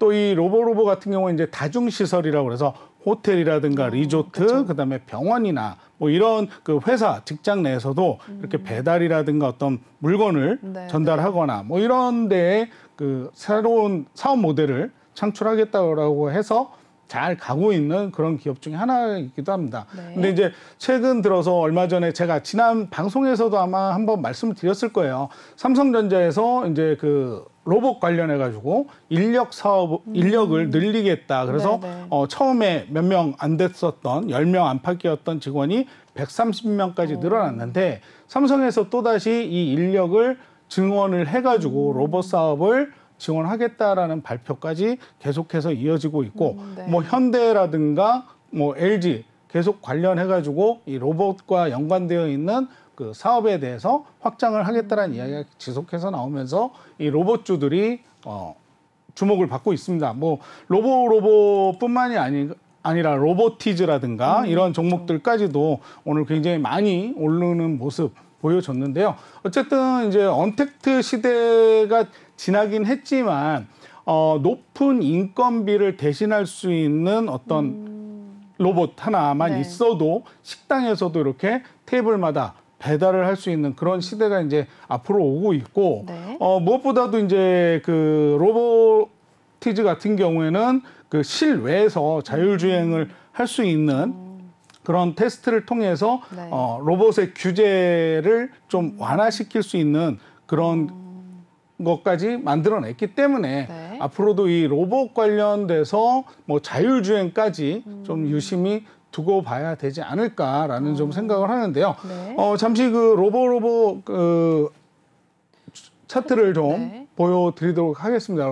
또 이 로보로보 같은 경우는 이제 다중시설이라고 그래서 호텔이라든가 리조트, 그쵸. 그다음에 병원이나 뭐 이런 그 회사, 직장 내에서도 이렇게 배달이라든가 어떤 물건을 네, 전달하거나 뭐 이런 데에 그 새로운 사업 모델을 창출하겠다고 해서 잘 가고 있는 그런 기업 중에 하나이기도 합니다. 네. 근데 이제 최근 들어서 얼마 전에 제가 지난 방송에서도 아마 한번 말씀을 드렸을 거예요. 삼성전자에서 이제 그 로봇 관련해 가지고 인력을 늘리겠다. 그래서 네네. 처음에 몇 명 안 됐었던 10명 안팎이었던 직원이 130명까지 늘어났는데 삼성에서 또다시 이 인력을 증원을 해 가지고 로봇 사업을 지원하겠다라는 발표까지 계속해서 이어지고 있고 네. 뭐 현대라든가 뭐 LG 계속 관련해 가지고 이 로봇과 연관되어 있는 그 사업에 대해서 확장을 하겠다라는 이야기가 지속해서 나오면서 이 로봇주들이 주목을 받고 있습니다. 뭐 로봇뿐만이 아니라 로보티즈라든가 이런 종목들까지도 오늘 굉장히 많이 오르는 모습 보여줬는데요. 어쨌든 이제 언택트 시대가 지나긴 했지만 높은 인건비를 대신할 수 있는 어떤 로봇 하나만 네. 있어도 식당에서도 이렇게 테이블마다 배달을 할 수 있는 그런 시대가 이제 앞으로 오고 있고 네. 무엇보다도 이제 그 로보티즈 같은 경우에는 그 실외에서 자율주행을 할 수 있는 그런 테스트를 통해서 네. 로봇의 규제를 좀 완화시킬 수 있는 그런 것까지 만들어냈기 때문에 네. 앞으로도 이 로봇 관련돼서 뭐 자율주행까지 좀 유심히 두고 봐야 되지 않을까라는 좀 생각을 하는데요. 네. 잠시 그 로보 그 차트를 좀 네. 보여드리도록 하겠습니다.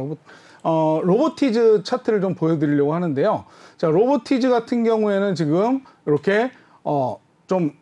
로보티즈 차트를 좀 보여드리려고 하는데요. 자, 로보티즈 같은 경우에는 지금 이렇게 좀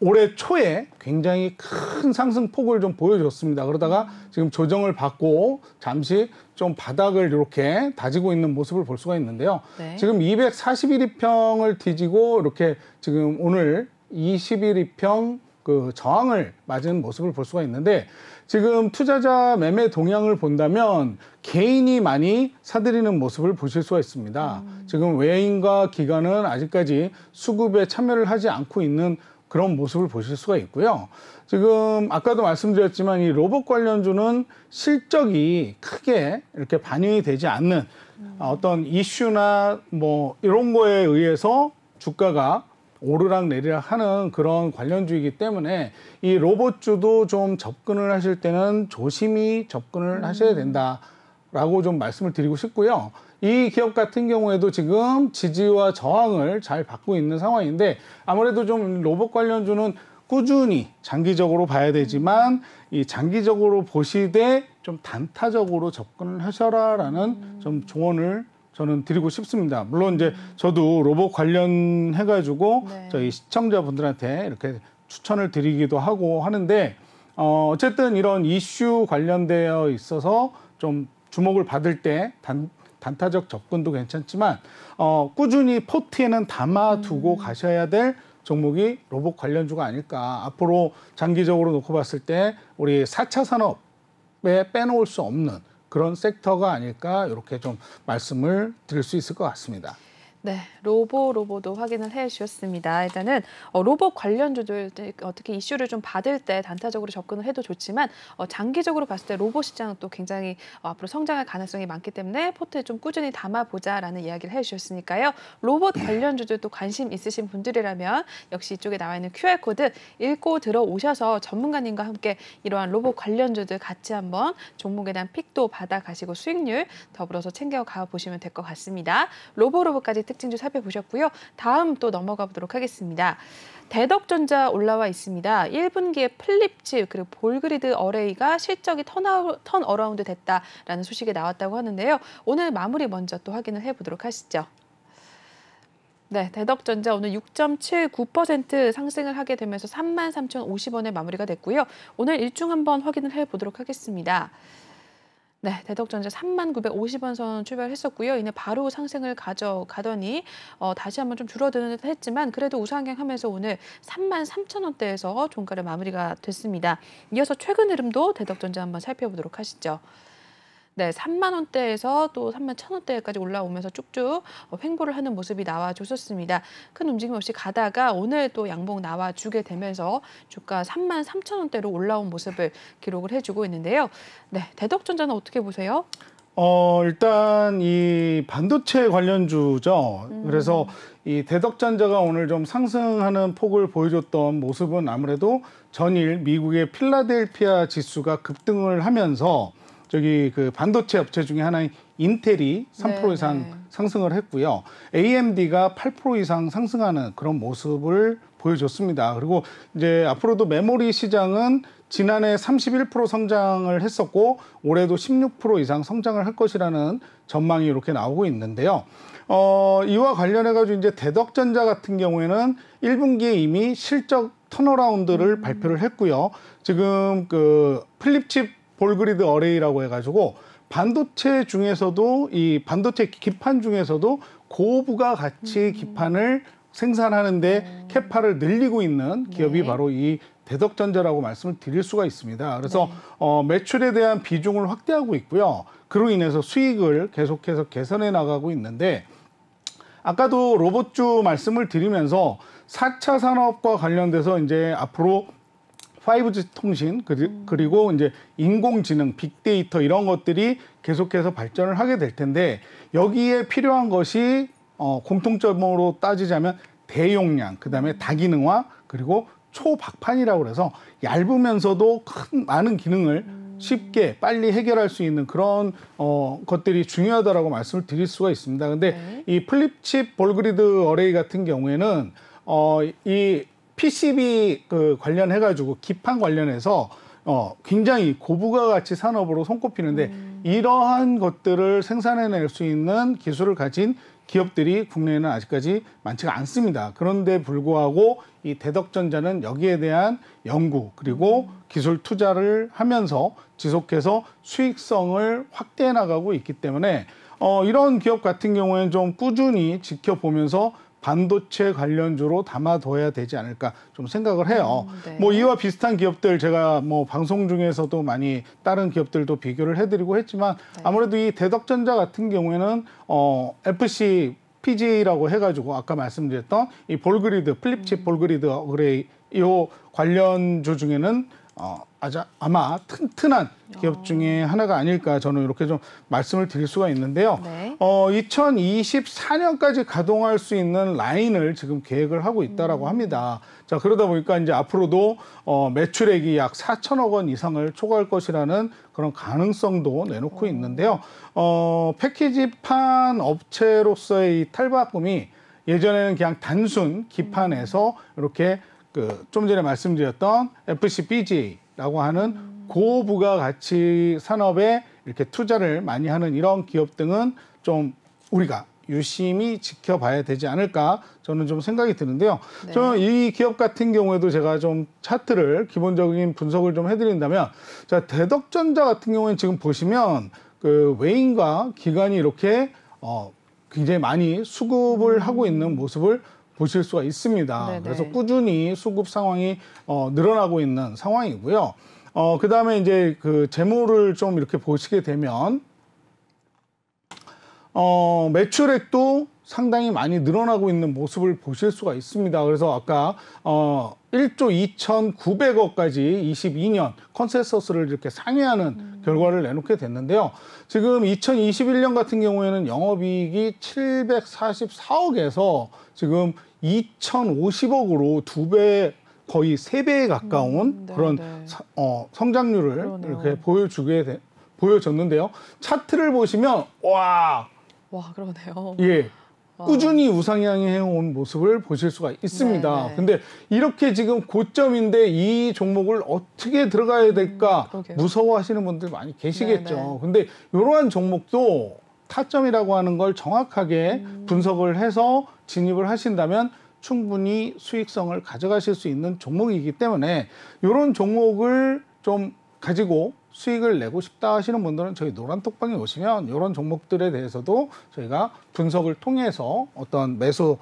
올해 초에 굉장히 큰 상승폭을 좀 보여줬습니다. 그러다가 지금 조정을 받고 잠시 좀 바닥을 이렇게 다지고 있는 모습을 볼 수가 있는데요. 네. 지금 241위평을 뒤지고 이렇게 지금 오늘 21위평 그 저항을 맞은 모습을 볼 수가 있는데 지금 투자자 매매 동향을 본다면 개인이 많이 사들이는 모습을 보실 수가 있습니다. 지금 외인과 기관은 아직까지 수급에 참여를 하지 않고 있는 그런 모습을 보실 수가 있고요. 지금 아까도 말씀드렸지만 이 로봇 관련주는 실적이 크게 이렇게 반영이 되지 않는 어떤 이슈나 뭐 이런 거에 의해서 주가가 오르락 내리락 하는 그런 관련주이기 때문에 이 로봇주도 좀 접근을 하실 때는 조심히 접근을 하셔야 된다라고 좀 말씀을 드리고 싶고요. 이 기업 같은 경우에도 지금 지지와 저항을 잘 받고 있는 상황인데 아무래도 좀 로봇 관련주는 꾸준히 장기적으로 봐야 되지만 이 장기적으로 보시되 좀 단타적으로 접근을 하셔라라는 좀 조언을 저는 드리고 싶습니다. 물론 이제 저도 로봇 관련해가지고 네. 저희 시청자분들한테 이렇게 추천을 드리기도 하고 하는데 어쨌든 이런 이슈 관련되어 있어서 좀 주목을 받을 때 단타적 접근도 괜찮지만 꾸준히 포트에는 담아두고 가셔야 될 종목이 로봇 관련주가 아닐까. 앞으로 장기적으로 놓고 봤을 때 우리 4차 산업에 빼놓을 수 없는 그런 섹터가 아닐까 이렇게 좀 말씀을 드릴 수 있을 것 같습니다. 네, 로보도 확인을 해주셨습니다. 일단은 로봇 관련주들 어떻게 이슈를 좀 받을 때 단타적으로 접근을 해도 좋지만 장기적으로 봤을 때 로봇 시장은 또 굉장히 앞으로 성장할 가능성이 많기 때문에 포트에 좀 꾸준히 담아보자라는 이야기를 해주셨으니까요. 로봇 관련주들도 관심 있으신 분들이라면 역시 이쪽에 나와 있는 QR코드 읽고 들어오셔서 전문가님과 함께 이러한 로봇 관련주들 같이 한번 종목에 대한 픽도 받아가시고 수익률 더불어서 챙겨가 보시면 될 것 같습니다. 로봇까지 특징주 살펴보셨고요. 다음 또 넘어가 보도록 하겠습니다. 대덕전자 올라와 있습니다. 1분기에 플립칩 그리고 볼그리드 어레이가 실적이 턴어라운드 됐다라는 소식이 나왔다고 하는데요. 오늘 마무리 먼저 또 확인을 해보도록 하시죠. 네, 대덕전자 오늘 6.79% 상승을 하게 되면서 33,050원에 마무리가 됐고요. 오늘 일중 한번 확인을 해보도록 하겠습니다. 네, 대덕전자 3950원 선 출발했었고요. 이내 바로 상승을 가져가더니 다시 한번 좀 줄어드는 듯 했지만 그래도 우상향하면서 오늘 33,000원대에서 종가를 마무리가 됐습니다. 이어서 최근 흐름도 대덕전자 한번 살펴보도록 하시죠. 네, 3만 원대에서 또 3만 1,000원대까지 올라오면서 쭉쭉 횡보를 하는 모습이 나와줬었습니다. 큰 움직임 없이 가다가 오늘 또 양봉 나와주게 되면서 주가 3만 3,000원대로 올라온 모습을 기록을 해주고 있는데요. 네, 대덕전자는 어떻게 보세요? 일단 이 반도체 관련주죠. 그래서 이 대덕전자가 오늘 좀 상승하는 폭을 보여줬던 모습은 아무래도 전일 미국의 필라델피아 지수가 급등을 하면서 저기 그 반도체 업체 중에 하나인 인텔이 3% 이상 상승을 했고요. AMD가 8% 이상 상승하는 그런 모습을 보여줬습니다. 그리고 이제 앞으로도 메모리 시장은 지난해 31% 성장을 했었고 올해도 16% 이상 성장을 할 것이라는 전망이 이렇게 나오고 있는데요. 이와 관련해가지고 이제 대덕전자 같은 경우에는 1분기에 이미 실적 턴어라운드를 발표를 했고요. 지금 그 플립칩 볼그리드 어레이라고 해가지고 반도체 중에서도 이 반도체 기판 중에서도 고부가 가치 기판을 생산하는데 캐파를 늘리고 있는 기업이 바로 이 대덕전자라고 말씀을 드릴 수가 있습니다. 그래서 매출에 대한 비중을 확대하고 있고요. 그로 인해서 수익을 계속해서 개선해 나가고 있는데 아까도 로봇주 말씀을 드리면서 4차 산업과 관련돼서 이제 앞으로 5G 통신 그리고 이제 인공지능, 빅데이터 이런 것들이 계속해서 발전을 하게 될 텐데 여기에 필요한 것이 공통점으로 따지자면 대용량, 그다음에 다기능화 그리고 초박판이라고 해서 얇으면서도 많은 기능을 쉽게 빨리 해결할 수 있는 그런 것들이 중요하다라고 말씀을 드릴 수가 있습니다. 근데 이 플립칩 볼그리드 어레이 같은 경우에는 이 PCB 그 관련해가지고 기판 관련해서 굉장히 고부가 가치 산업으로 손꼽히는데 이러한 것들을 생산해낼 수 있는 기술을 가진 기업들이 국내에는 아직까지 많지가 않습니다. 그런데 불구하고 이 대덕전자는 여기에 대한 연구 그리고 기술 투자를 하면서 지속해서 수익성을 확대해 나가고 있기 때문에 이런 기업 같은 경우에는 좀 꾸준히 지켜보면서 반도체 관련주로 담아둬야 되지 않을까 좀 생각을 해요. 네. 뭐 이와 비슷한 기업들 제가 뭐 방송 중에서도 많이 다른 기업들도 비교를 해드리고 했지만 네. 아무래도 아무래도 이 대덕전자 같은 경우에는 FC PGA라고 해가지고 아까 말씀드렸던 이 볼그리드 플립칩 볼그리드 그레이 이 관련주 중에는 아마 튼튼한 기업 중에 하나가 아닐까 저는 이렇게 좀 말씀을 드릴 수가 있는데요. 네. 2024년까지 가동할 수 있는 라인을 지금 계획을 하고 있다라고 합니다. 자, 그러다 보니까 이제 앞으로도 매출액이 약 4천억 원 이상을 초과할 것이라는 그런 가능성도 내놓고 있는데요. 패키지판 업체로서의 이 탈바꿈이 예전에는 그냥 단순 기판에서 이렇게 좀 전에 말씀드렸던 FCBG라고 하는 고부가가치 산업에 이렇게 투자를 많이 하는 이런 기업 등은 좀 우리가 유심히 지켜봐야 되지 않을까 저는 좀 생각이 드는데요. 네. 저는 이 기업 같은 경우에도 제가 좀 차트를 기본적인 분석을 좀 해드린다면, 자, 대덕전자 같은 경우에는 지금 보시면 외인과 기관이 이렇게 굉장히 많이 수급을 하고 있는 모습을 보실 수가 있습니다. 네네. 그래서 꾸준히 수급 상황이 늘어나고 있는 상황이고요. 그 다음에 이제 재무를 좀 이렇게 보시게 되면, 매출액도 상당히 많이 늘어나고 있는 모습을 보실 수가 있습니다. 그래서 아까 1조 2,900억까지 22년 컨센서스를 이렇게 상회하는 결과를 내놓게 됐는데요. 지금 2021년 같은 경우에는 영업이익이 744억에서 지금 2,050억으로 2배, 거의 3배에 가까운 네, 그런 네. 성장률을 그러네요. 이렇게 보여줬는데요. 차트를 보시면 와, 그러네요. 예. 와. 꾸준히 우상향해 온 모습을 보실 수가 있습니다. 네. 근데 이렇게 지금 고점인데 이 종목을 어떻게 들어가야 될까 그러게요. 무서워하시는 분들 많이 계시겠죠. 네, 네. 근데 이러한 종목도 타점이라고 하는 걸 정확하게 분석을 해서 진입을 하신다면 충분히 수익성을 가져가실 수 있는 종목이기 때문에 이런 종목을 좀 가지고 수익을 내고 싶다 하시는 분들은 저희 노란톡방에 오시면 이런 종목들에 대해서도 저희가 분석을 통해서 어떤 매도,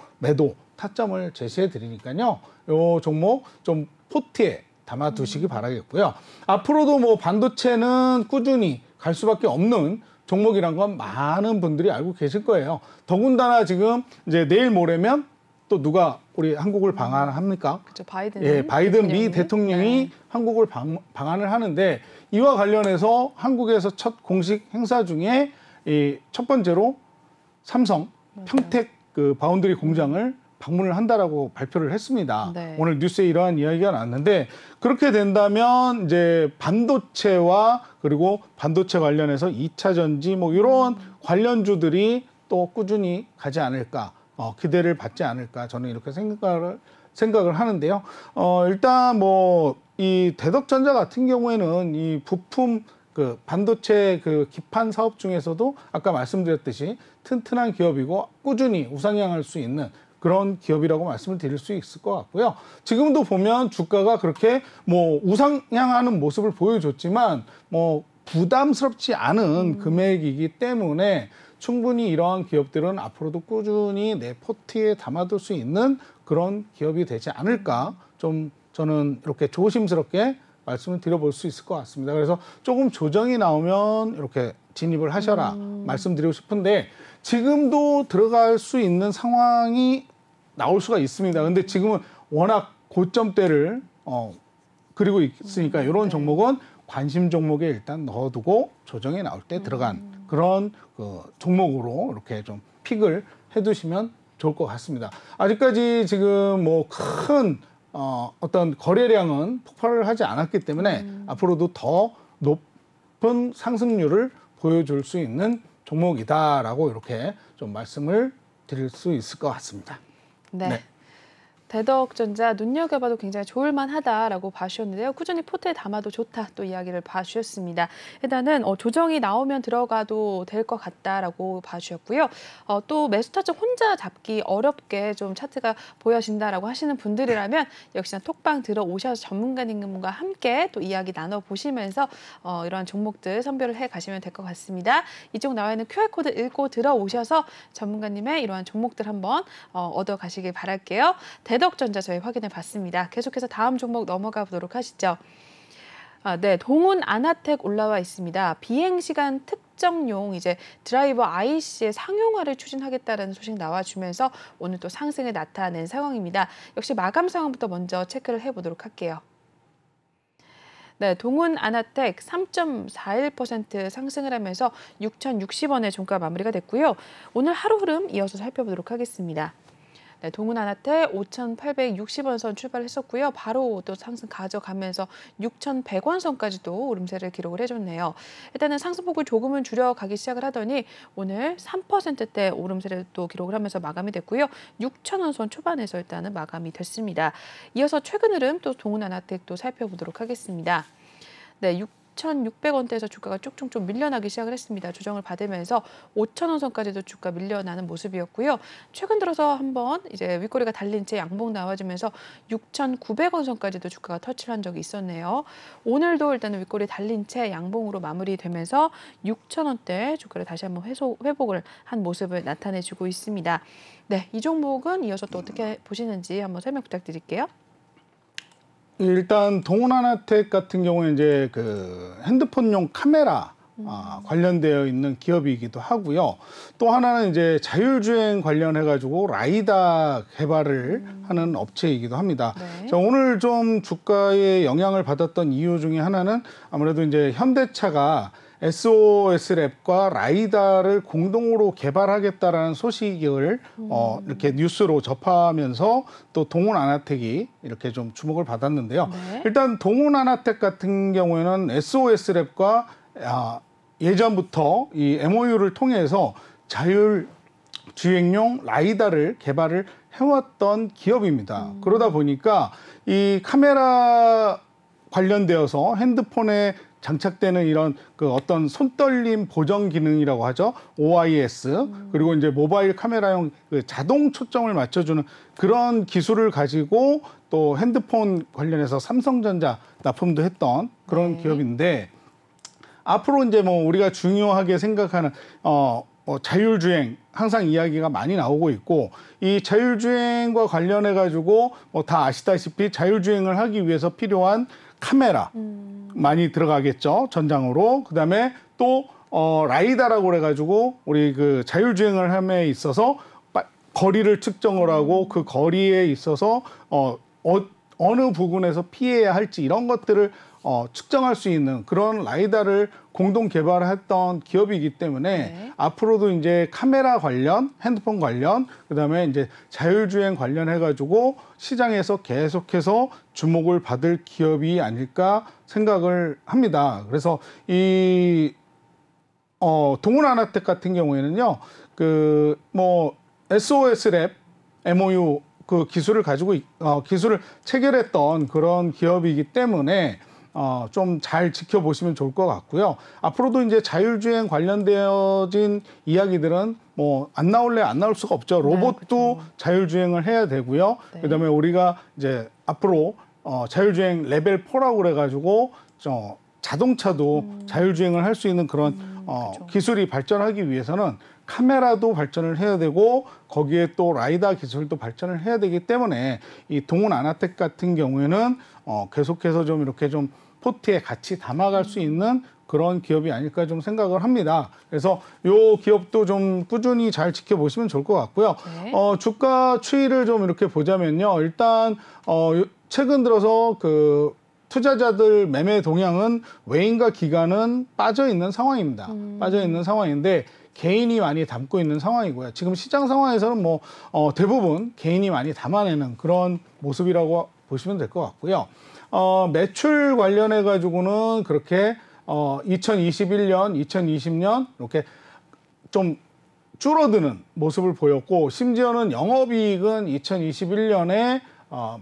타점을 제시해 드리니까요. 이 종목 좀 포트에 담아 두시기 바라겠고요. 앞으로도 뭐 반도체는 꾸준히 갈 수밖에 없는 종목이란 건 많은 분들이 알고 계실 거예요. 더군다나 지금 이제 내일 모레면 또 누가 우리 한국을 방한합니까? 그렇죠. 바이든. 예, 바이든 미 대통령이 네. 한국을 방한을 하는데 이와 관련해서 한국에서 첫 공식 행사 중에 이 첫 번째로 삼성 평택 바운드리 공장을 방문을 한다라고 발표를 했습니다. 네. 오늘 뉴스에 이러한 이야기가 나왔는데 그렇게 된다면 이제 반도체와 그리고 반도체 관련해서 2차 전지 뭐 이런 관련주들이 또 꾸준히 가지 않을까, 기대를 받지 않을까 저는 이렇게 생각을 하는데요. 일단 뭐 이 대덕전자 같은 경우에는 이 부품 반도체 기판 사업 중에서도 아까 말씀드렸듯이 튼튼한 기업이고 꾸준히 우상향할 수 있는 그런 기업이라고 말씀을 드릴 수 있을 것 같고요. 지금도 보면 주가가 그렇게 뭐 우상향하는 모습을 보여줬지만 뭐 부담스럽지 않은 금액이기 때문에 충분히 이러한 기업들은 앞으로도 꾸준히 내 포트에 담아둘 수 있는 그런 기업이 되지 않을까 좀 저는 이렇게 조심스럽게 말씀을 드려볼 수 있을 것 같습니다. 그래서 조금 조정이 나오면 이렇게 진입을 하셔라 말씀드리고 싶은데 지금도 들어갈 수 있는 상황이 나올 수가 있습니다. 근데 지금은 워낙 고점대를 그리고 있으니까 이런 종목은 관심 종목에 일단 넣어두고 조정이 나올 때 들어간 그런 종목으로 이렇게 좀 픽을 해두시면 좋을 것 같습니다. 아직까지 지금 뭐 큰 어떤 거래량은 폭발을 하지 않았기 때문에 앞으로도 더 높은 상승률을 보여줄 수 있는 종목이다라고 이렇게 좀 말씀을 드릴 수 있을 것 같습니다. 네. 네. 대덕전자 눈여겨봐도 굉장히 좋을만하다라고 봐주셨는데요. 꾸준히 포트에 담아도 좋다 또 이야기를 봐주셨습니다. 일단은 조정이 나오면 들어가도 될 것 같다라고 봐주셨고요. 또 매수 타점 혼자 잡기 어렵게 좀 차트가 보여진다라고 하시는 분들이라면 역시나 톡방 들어오셔서 전문가님과 함께 또 이야기 나눠보시면서 이러한 종목들 선별을 해 가시면 될 것 같습니다. 이쪽 나와 있는 QR코드 읽고 들어오셔서 전문가님의 이러한 종목들 한번 얻어 가시길 바랄게요. 대덕전자 저희 확인해 봤습니다. 계속해서 다음 종목 넘어가 보도록 하시죠. 네, 동훈 아나텍 올라와 있습니다. 비행시간 특정용 이제 드라이버 IC의 상용화를 추진하겠다는 소식 나와주면서 오늘 또 상승을 나타낸 상황입니다. 역시 마감 상황부터 먼저 체크를 해보도록 할게요. 네, 동훈 아나텍 3.41% 상승을 하면서 6,060원에 종가 마무리가 됐고요. 오늘 하루 흐름 이어서 살펴보도록 하겠습니다. 네, 동훈 아나텍 5,860원 선 출발했었고요. 바로 또 상승 가져가면서 6,100원 선까지도 오름세를 기록을 해줬네요. 일단은 상승폭을 조금은 줄여가기 시작을 하더니 오늘 3%대 오름세를 또 기록을 하면서 마감이 됐고요. 6,000원 선 초반에서 일단은 마감이 됐습니다. 이어서 최근 흐름 또 동훈 아나텍 또 살펴보도록 하겠습니다. 네, 6,600원대에서 주가가 쭉쭉 좀 밀려나기 시작을 했습니다. 조정을 받으면서 5,000원 선까지도 주가 밀려나는 모습이었고요. 최근 들어서 한번 이제 윗꼬리가 달린 채 양봉 나와주면서 6,900원 선까지도 주가가 터치를 한 적이 있었네요. 오늘도 일단은 윗꼬리 달린 채 양봉으로 마무리되면서 6,000원대 주가를 다시 한번 회복을 한 모습을 나타내주고 있습니다. 네, 이 종목은 이어서 또 어떻게 보시는지 한번 설명 부탁드릴게요. 일단 동훈 아나텍 같은 경우에 이제 그 핸드폰용 카메라 관련되어 있는 기업이기도 하고요. 또 하나는 이제 자율주행 관련해 가지고 라이다 개발을 하는 업체이기도 합니다. 네. 자, 오늘 좀 주가에 영향을 받았던 이유 중에 하나는 아무래도 이제 현대차가 SOS 랩과 라이다를 공동으로 개발하겠다라는 소식을 이렇게 뉴스로 접하면서 또 동훈 아나텍이 이렇게 좀 주목을 받았는데요. 네. 일단 동훈 아나텍 같은 경우에는 SOS 랩과 예전부터 이 MOU를 통해서 자율 주행용 라이다를 개발을 해왔던 기업입니다. 그러다 보니까 이 카메라 관련되어서 핸드폰에 장착되는 이런 그 어떤 손떨림 보정 기능이라고 하죠. OIS 그리고 이제 모바일 카메라용 그 자동 초점을 맞춰주는 그런 기술을 가지고 또 핸드폰 관련해서 삼성전자 납품도 했던 그런 기업인데 앞으로 이제 뭐 우리가 중요하게 생각하는 자율주행 항상 이야기가 많이 나오고 있고 이 자율주행과 관련해 가지고 뭐 다 아시다시피 자율주행을 하기 위해서 필요한 카메라 많이 들어가겠죠. 전장으로. 그다음에 또 라이다라고 그래 가지고 우리 그 자율주행을 함에 있어서 거리를 측정을 하고 그 거리에 있어서 어느 부분에서 피해야 할지 이런 것들을 측정할 수 있는 그런 라이다를 공동 개발했던 기업이기 때문에 네. 앞으로도 이제 카메라 관련, 핸드폰 관련, 그다음에 이제 자율주행 관련해 가지고 시장에서 계속해서 주목을 받을 기업이 아닐까 생각을 합니다. 그래서 이 동훈 아나텍 같은 경우에는요, 그 뭐 SOS 랩 MOU 그 기술을 가지고 기술을 체결했던 그런 기업이기 때문에 좀 잘 지켜보시면 좋을 것 같고요. 앞으로도 이제 자율주행 관련되어진 이야기들은 뭐 안 나올 수가 없죠. 로봇도 네, 그렇죠. 자율주행을 해야 되고요. 네. 그다음에 우리가 이제 앞으로 자율주행 레벨 4라고 그래가지고 자동차도 자율주행을 할 수 있는 그런 그렇죠. 기술이 발전하기 위해서는 카메라도 발전을 해야 되고 거기에 또 라이다 기술도 발전을 해야 되기 때문에 이 동훈 아나텍 같은 경우에는 계속해서 좀 이렇게 좀 포트에 같이 담아갈 수 있는 그런 기업이 아닐까 좀 생각을 합니다. 그래서 요 기업도 좀 꾸준히 잘 지켜보시면 좋을 것 같고요. 네. 주가 추이를 좀 이렇게 보자면요. 일단 최근 들어서 그 투자자들 매매 동향은 외인과 기관은 빠져 있는 상황입니다. 빠져 있는 상황인데 개인이 많이 담고 있는 상황이고요. 지금 시장 상황에서는 뭐 대부분 개인이 많이 담아내는 그런 모습이라고 보시면 될 것 같고요. 매출 관련해 가지고는 그렇게 2021년, 2020년 이렇게 좀 줄어드는 모습을 보였고 심지어는 영업이익은 2021년에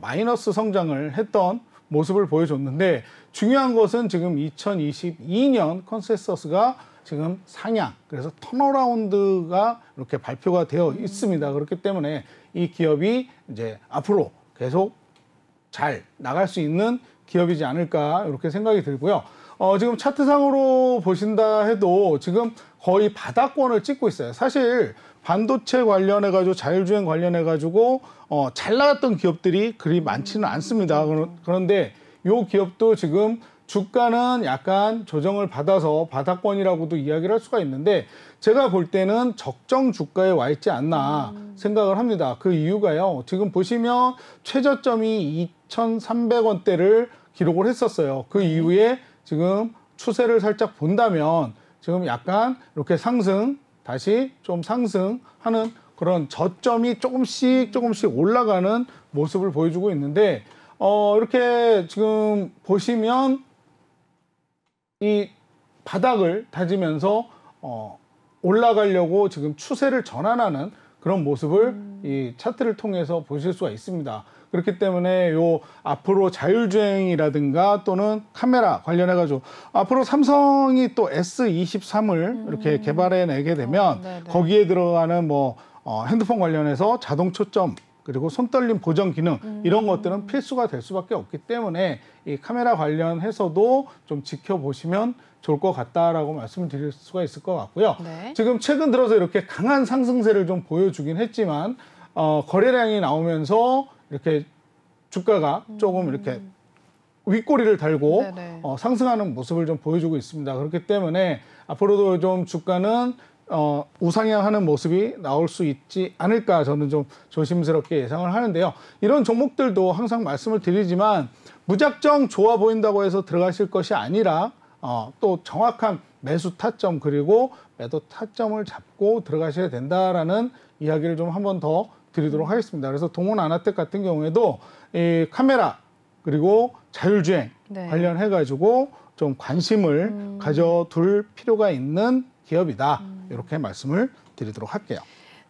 마이너스 성장을 했던 모습을 보여줬는데 중요한 것은 지금 2022년 컨센서스가 지금 상향, 그래서 턴어라운드가 이렇게 발표가 되어 있습니다. 그렇기 때문에 이 기업이 이제 앞으로 계속 잘 나갈 수 있는 기업이지 않을까 이렇게 생각이 들고요. 지금 차트상으로 보신다 해도 지금 거의 바닥권을 찍고 있어요. 사실 반도체 관련해가지고 자율주행 관련해가지고 잘 나갔던 기업들이 그리 많지는 않습니다. 그런데 이 기업도 지금 주가는 약간 조정을 받아서 바닥권이라고도 이야기를 할 수가 있는데 제가 볼 때는 적정 주가에 와 있지 않나 생각을 합니다. 그 이유가요. 지금 보시면 최저점이 2,300원대를 기록을 했었어요. 그 이후에 지금 추세를 살짝 본다면 지금 약간 이렇게 다시 좀 상승하는 그런 저점이 조금씩 올라가는 모습을 보여주고 있는데 이렇게 지금 보시면 이 바닥을 다지면서 올라가려고 지금 추세를 전환하는 그런 모습을 이 차트를 통해서 보실 수가 있습니다. 그렇기 때문에 요 앞으로 자율주행이라든가 또는 카메라 관련해가지고 앞으로 삼성이 또 S23을 이렇게 개발해내게 되면 거기에 들어가는 뭐 핸드폰 관련해서 자동 초점 그리고 손떨림 보정 기능 이런 것들은 필수가 될 수밖에 없기 때문에 이 카메라 관련해서도 좀 지켜보시면 좋을 것 같다라고 말씀을 드릴 수가 있을 것 같고요. 네. 지금 최근 들어서 이렇게 강한 상승세를 좀 보여주긴 했지만 거래량이 나오면서 이렇게 주가가 조금 이렇게 윗꼬리를 달고 상승하는 모습을 좀 보여주고 있습니다. 그렇기 때문에 앞으로도 좀 주가는 우상향하는 모습이 나올 수 있지 않을까 저는 좀 조심스럽게 예상을 하는데요. 이런 종목들도 항상 말씀을 드리지만 무작정 좋아 보인다고 해서 들어가실 것이 아니라 또 정확한 매수 타점 그리고 매도 타점을 잡고 들어가셔야 된다라는 이야기를 좀 한 번 더 드리도록 하겠습니다. 그래서 동원아나텍 같은 경우에도 이 카메라 그리고 자율주행 관련해가지고 좀 관심을 가져둘 필요가 있는 기업이다. 이렇게 말씀을 드리도록 할게요.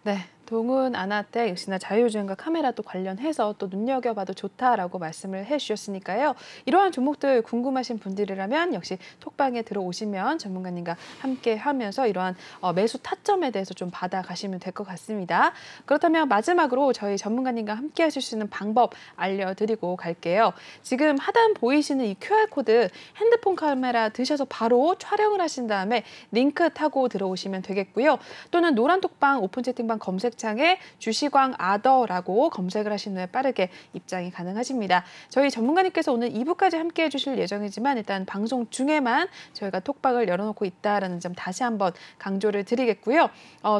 네. 동은아나텍 역시나 자율주행과 카메라도 관련해서 또 눈여겨봐도 좋다라고 말씀을 해주셨으니까요. 이러한 종목들 궁금하신 분들이라면 역시 톡방에 들어오시면 전문가님과 함께 하면서 이러한 매수 타점에 대해서 좀 받아가시면 될 것 같습니다. 그렇다면 마지막으로 저희 전문가님과 함께 하실 수 있는 방법 알려드리고 갈게요. 지금 하단 보이시는 이 QR코드 핸드폰 카메라 드셔서 바로 촬영을 하신 다음에 링크 타고 들어오시면 되겠고요. 또는 노란 톡방 오픈 채팅방 검색 창에 주시광 아더라고 검색을 하신 후에 빠르게 입장이 가능하십니다. 저희 전문가님께서 오늘 2부까지 함께 해주실 예정이지만 일단 방송 중에만 저희가 톡방을 열어놓고 있다는 점 다시 한번 강조를 드리겠고요.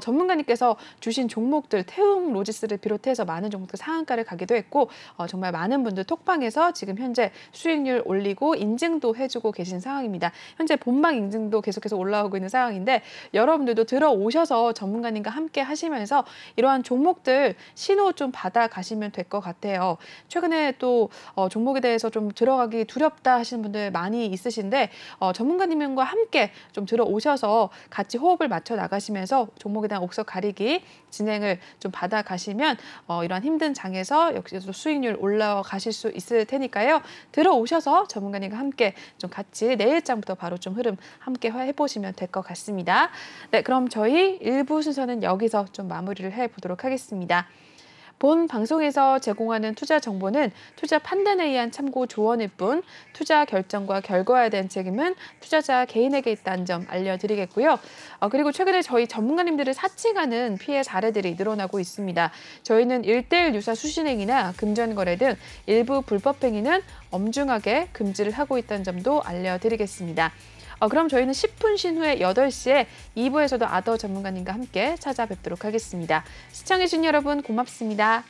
전문가님께서 주신 종목들 태움 로지스를 비롯해서 많은 종목들 상한가를 가기도 했고 정말 많은 분들 톡방에서 지금 현재 수익률 올리고 인증도 해주고 계신 상황입니다. 현재 본방 인증도 계속해서 올라오고 있는 상황인데 여러분들도 들어오셔서 전문가님과 함께 하시면서 이러한 종목들 신호 좀 받아가시면 될 것 같아요. 최근에 또 종목에 대해서 좀 들어가기 두렵다 하시는 분들 많이 있으신데 전문가님과 함께 좀 들어오셔서 같이 호흡을 맞춰 나가시면서 종목에 대한 옥석 가리기 진행을 좀 받아가시면 이러한 힘든 장에서 역시도 수익률 올라가실 수 있을 테니까요. 들어오셔서 전문가님과 함께 좀 같이 내일장부터 바로 좀 흐름 함께 해보시면 될 것 같습니다. 네, 그럼 저희 1부 순서는 여기서 좀 마무리를 해보도록 하겠습니다. 본 방송에서 제공하는 투자 정보는 투자 판단에 의한 참고 조언일 뿐 투자 결정과 결과에 대한 책임은 투자자 개인에게 있다는 점 알려드리겠고요. 그리고 최근에 저희 전문가님들을 사칭하는 피해 사례들이 늘어나고 있습니다. 저희는 1:1 유사 수신행위나 금전거래 등 일부 불법 행위는 엄중하게 금지를 하고 있다는 점도 알려드리겠습니다. 그럼 저희는 10분 쉰 후에 8시에 2부에서도 아더 전문가님과 함께 찾아뵙도록 하겠습니다. 시청해주신 여러분 고맙습니다.